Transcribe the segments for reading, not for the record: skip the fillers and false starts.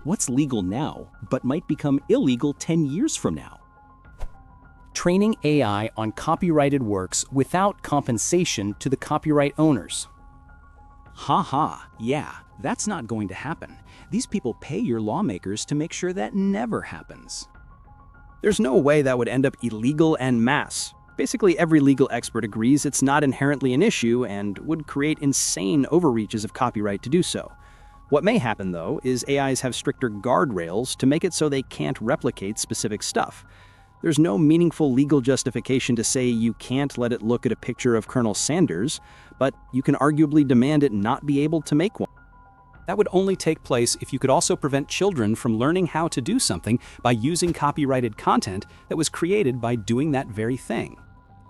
What's legal now, but might become illegal 10 years from now? Training AI on copyrighted works without compensation to the copyright owners. Yeah, that's not going to happen. These people pay your lawmakers to make sure that never happens. There's no way that would end up illegal en masse. Basically, every legal expert agrees it's not inherently an issue and would create insane overreaches of copyright to do so. What may happen, though, is AIs have stricter guardrails to make it so they can't replicate specific stuff. There's no meaningful legal justification to say you can't let it look at a picture of Colonel Sanders, but you can arguably demand it not be able to make one. That would only take place if you could also prevent children from learning how to do something by using copyrighted content that was created by doing that very thing.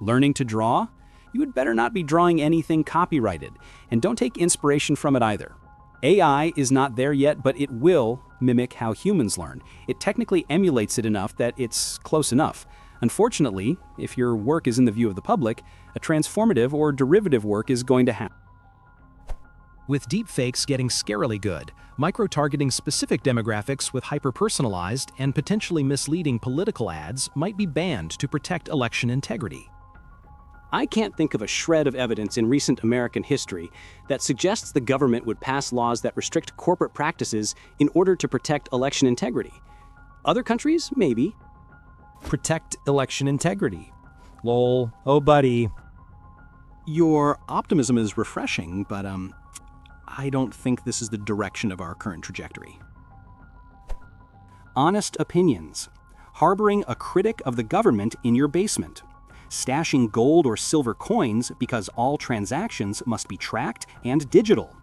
Learning to draw? You had better not be drawing anything copyrighted, and don't take inspiration from it either. AI is not there yet, but it will mimic how humans learn. It technically emulates it enough that it's close enough. Unfortunately, if your work is in the view of the public, a transformative or derivative work is going to happen. With deepfakes getting scarily good, micro-targeting specific demographics with hyper-personalized and potentially misleading political ads might be banned to protect election integrity. I can't think of a shred of evidence in recent American history that suggests the government would pass laws that restrict corporate practices in order to protect election integrity. Other countries, maybe. Protect election integrity. Lol, oh buddy. Your optimism is refreshing, but I don't think this is the direction of our current trajectory. Honest opinions. Harboring a critic of the government in your basement. Stashing gold or silver coins because all transactions must be tracked and digital.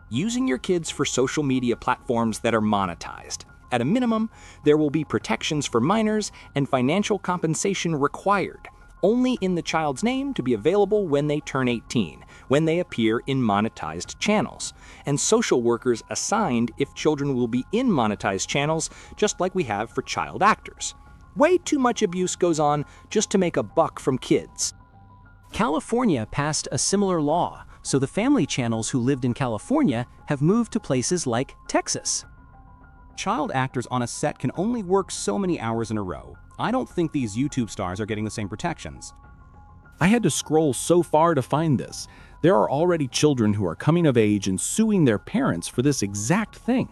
Using your kids for social media platforms that are monetized. At a minimum, there will be protections for minors and financial compensation required, only in the child's name to be available when they turn 18, when they appear in monetized channels, and social workers assigned if children will be in monetized channels, just like we have for child actors. Way too much abuse goes on just to make a buck from kids. California passed a similar law, so the family channels who lived in California have moved to places like Texas. Child actors on a set can only work so many hours in a row. I don't think these YouTube stars are getting the same protections. I had to scroll so far to find this. There are already children who are coming of age and suing their parents for this exact thing.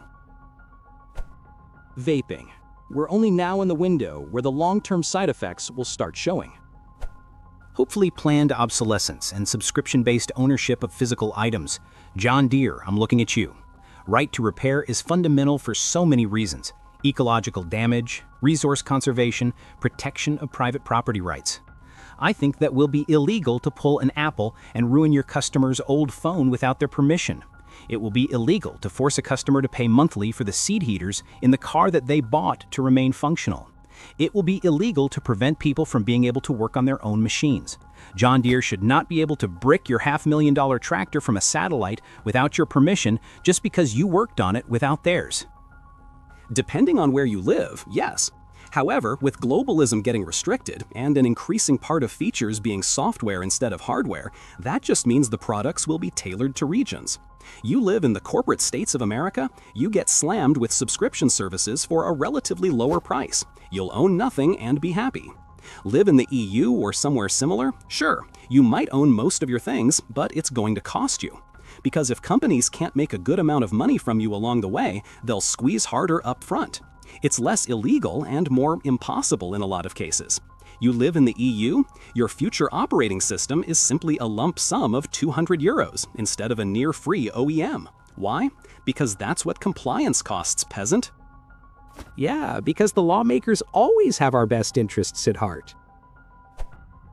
Vaping. We're only now in the window where the long-term side effects will start showing. Hopefully planned obsolescence and subscription-based ownership of physical items. John Deere, I'm looking at you. Right to repair is fundamental for so many reasons. Ecological damage, resource conservation, protection of private property rights. I think that will be illegal to pull an Apple and ruin your customer's old phone without their permission. It will be illegal to force a customer to pay monthly for the seat heaters in the car that they bought to remain functional. It will be illegal to prevent people from being able to work on their own machines. John Deere should not be able to brick your $500,000 tractor from a satellite without your permission just because you worked on it without theirs. Depending on where you live, yes. However, with globalism getting restricted and an increasing part of features being software instead of hardware, that just means the products will be tailored to regions. You live in the corporate states of America, you get slammed with subscription services for a relatively lower price. You'll own nothing and be happy. Live in the EU or somewhere similar? Sure, you might own most of your things, but it's going to cost you. Because if companies can't make a good amount of money from you along the way, they'll squeeze harder up front. It's less illegal and more impossible in a lot of cases. You live in the EU? Your future operating system is simply a lump sum of €200 instead of a near-free OEM. Why? Because that's what compliance costs, peasant. Yeah, because the lawmakers always have our best interests at heart.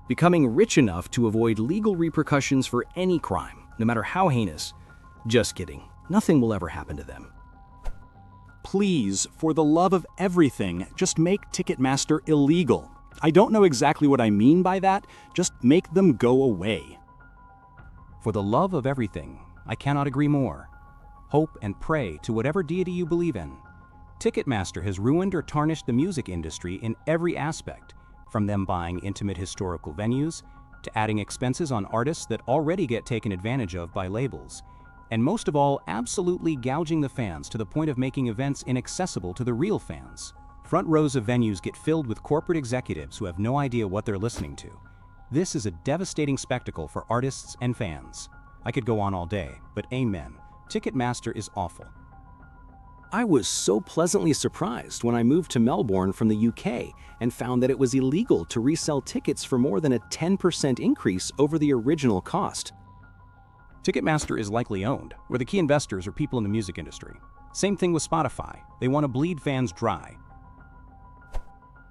Becoming rich enough to avoid legal repercussions for any crime, no matter how heinous. Just kidding. Nothing will ever happen to them. Please, for the love of everything, just make Ticketmaster illegal. I don't know exactly what I mean by that, just make them go away. For the love of everything, I cannot agree more. Hope and pray to whatever deity you believe in. Ticketmaster has ruined or tarnished the music industry in every aspect, from them buying intimate historical venues, to adding expenses on artists that already get taken advantage of by labels, And most of all, absolutely gouging the fans to the point of making events inaccessible to the real fans. Front rows of venues get filled with corporate executives who have no idea what they're listening to. This is a devastating spectacle for artists and fans. I could go on all day, but amen. Ticketmaster is awful. I was so pleasantly surprised when I moved to Melbourne from the UK and found that it was illegal to resell tickets for more than a 10% increase over the original cost. Ticketmaster is likely owned, where the key investors are people in the music industry. Same thing with Spotify. They want to bleed fans dry.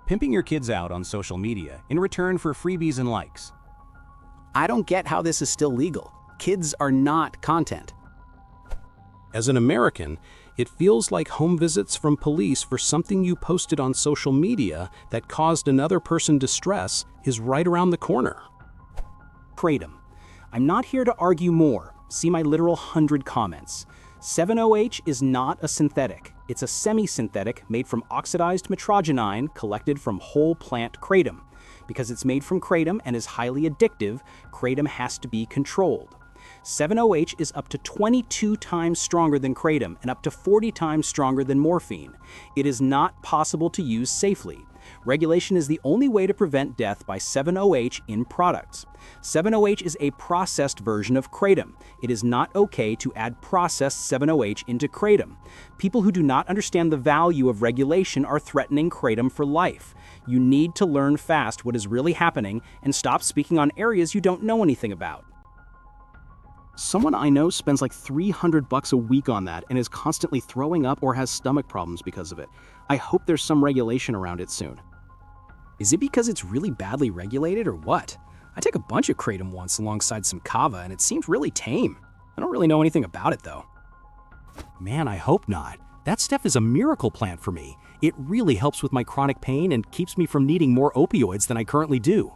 Pimping your kids out on social media in return for freebies and likes. I don't get how this is still legal. Kids are not content. As an American, it feels like home visits from police for something you posted on social media that caused another person distress is right around the corner. Kratom. I'm not here to argue more. See my literal 100 comments. 7-OH is not a synthetic. It's a semi-synthetic made from oxidized metrogenine collected from whole plant kratom. Because it's made from kratom and is highly addictive, kratom has to be controlled. 7-OH is up to 22 times stronger than kratom and up to 40 times stronger than morphine. It is not possible to use safely. Regulation is the only way to prevent death by 7-OH in products. 7-OH is a processed version of kratom. It is not okay to add processed 7-OH into kratom. People who do not understand the value of regulation are threatening kratom for life. You need to learn fast what is really happening and stop speaking on areas you don't know anything about. Someone I know spends like $300 a week on that and is constantly throwing up or has stomach problems because of it. I hope there's some regulation around it soon. Is it because it's really badly regulated or what? I took a bunch of kratom once alongside some kava and it seemed really tame. I don't really know anything about it though. Man, I hope not. That stuff is a miracle plant for me. It really helps with my chronic pain and keeps me from needing more opioids than I currently do.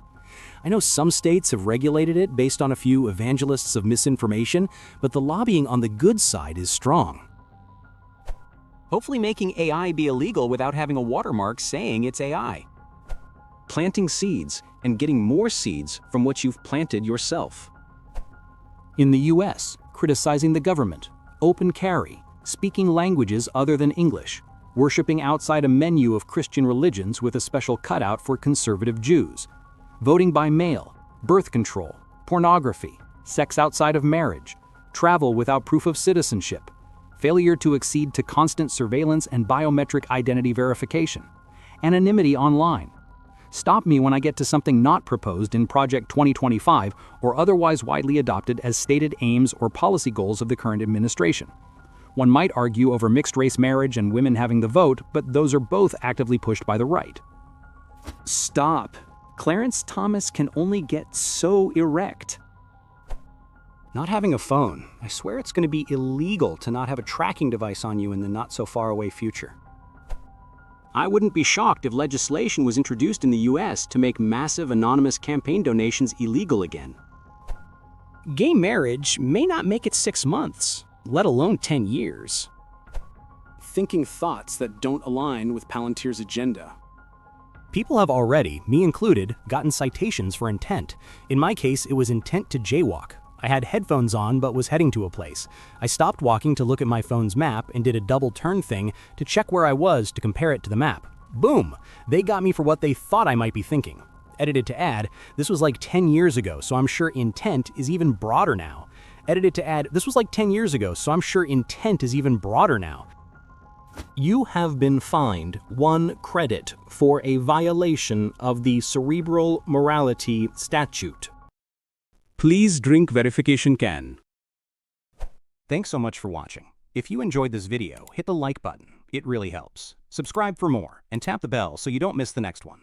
I know some states have regulated it based on a few evangelists of misinformation, but the lobbying on the good side is strong. Hopefully making AI be illegal without having a watermark saying it's AI. Planting seeds and getting more seeds from what you've planted yourself. In the US, criticizing the government, open carry, speaking languages other than English, worshiping outside a menu of Christian religions with a special cutout for conservative Jews, voting by mail, birth control, pornography, sex outside of marriage, travel without proof of citizenship, failure to accede to constant surveillance and biometric identity verification, anonymity online. Stop me when I get to something not proposed in Project 2025 or otherwise widely adopted as stated aims or policy goals of the current administration. One might argue over mixed-race marriage and women having the vote, but those are both actively pushed by the right. Stop. Clarence Thomas can only get so erect. Not having a phone. I swear it's going to be illegal to not have a tracking device on you in the not-so-far-away future. I wouldn't be shocked if legislation was introduced in the US to make massive anonymous campaign donations illegal again. Gay marriage may not make it 6 months, let alone 10 years. Thinking thoughts that don't align with Palantir's agenda. People have already, me included, gotten citations for intent. In my case, it was intent to jaywalk. I had headphones on but was heading to a place. I stopped walking to look at my phone's map and did a double turn thing to check where I was to compare it to the map. Boom! They got me for what they thought I might be thinking. Edited to add, this was like 10 years ago, so I'm sure intent is even broader now. Edited to add, this was like 10 years ago, so I'm sure intent is even broader now. You have been fined 1 credit for a violation of the Cerebral Morality Statute. Please drink verification can. Thanks so much for watching. If you enjoyed this video, hit the like button. It really helps. Subscribe for more and tap the bell so you don't miss the next one.